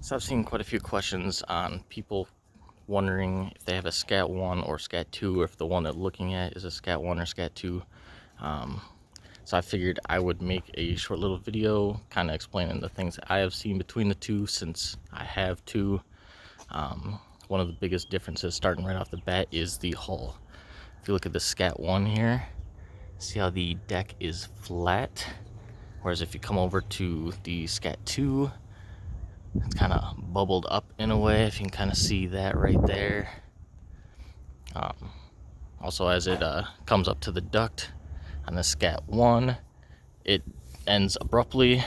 So I've seen quite a few questions on people wondering if they have a Scat 1 or Scat 2, or if the one they're looking at is a Scat 1 or Scat 2. So I figured I would make a short little video kind of explaining the things that I have seen between the two, since I have two. One of the biggest differences, starting right off the bat, is the hull. If you look at the Scat 1 here, see how the deck is flat? Whereas if you come over to the Scat 2, it's kind of bubbled up in a way, if you can kind of see that right there. Also, as it comes up to the duct on the Scat 1, it ends abruptly.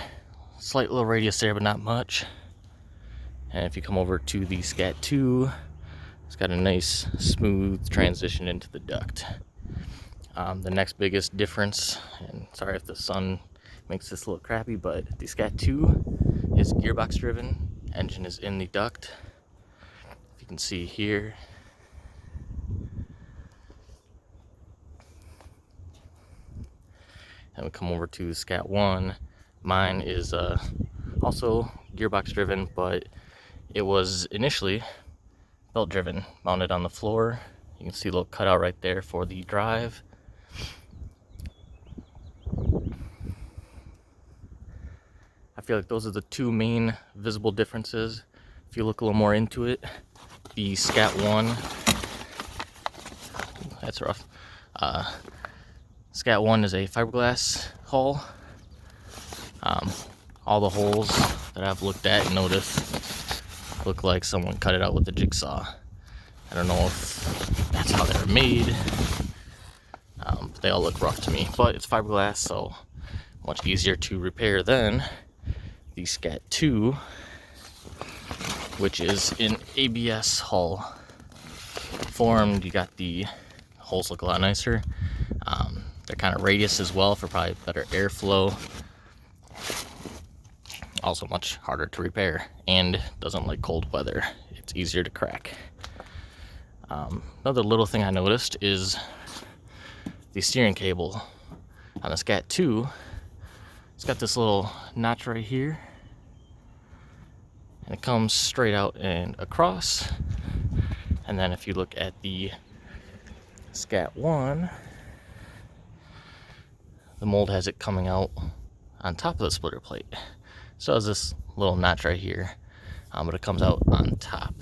Slight little radius there, but not much. And if you come over to the Scat 2, it's got a nice smooth transition into the duct. The next biggest difference, and sorry if the sun makes this look crappy, but the Scat 2 is gearbox driven. Engine is in the duct. If you can see here. And we come over to Scat 1. Mine is also gearbox driven, but it was initially belt driven, mounted on the floor. You can see a little cutout right there for the drive. I feel like those are the two main visible differences. If you look a little more into it, the Scat 1, that's rough. Scat 1 is a fiberglass hull. All the holes that I've looked at and noticed look like someone cut it out with a jigsaw. I don't know if that's how they're made, but they all look rough to me. But it's fiberglass, so much easier to repair than the Scat 2, which is in ABS hull formed. You got the holes look a lot nicer. They're kind of radius as well for probably better airflow. Also much harder to repair and doesn't like cold weather. It's easier to crack. Another little thing I noticed is the steering cable on the Scat 2. It's got this little notch right here, and it comes straight out and across. And then if you look at the Scat 1, the mold has it coming out on top of the splitter plate. So it has this little notch right here, but it comes out on top.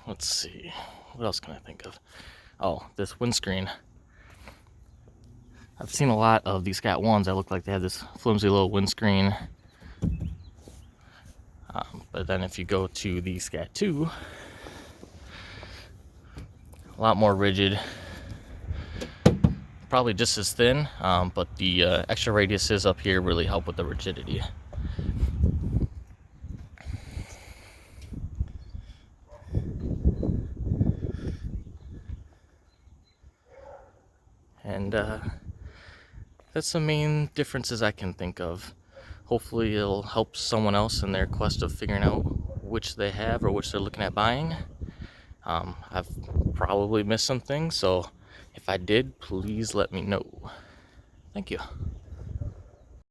Let's see, what else can I think of? Oh, this windscreen. I've seen a lot of these Scat 1s that look like they have this flimsy little windscreen. But then if you go to the Scat 2, a lot more rigid. Probably just as thin, but the extra radiuses up here really help with the rigidity. And that's the main differences I can think of. Hopefully it'll help someone else in their quest of figuring out which they have or which they're looking at buying. I've probably missed some things, so if I did, please let me know. Thank you.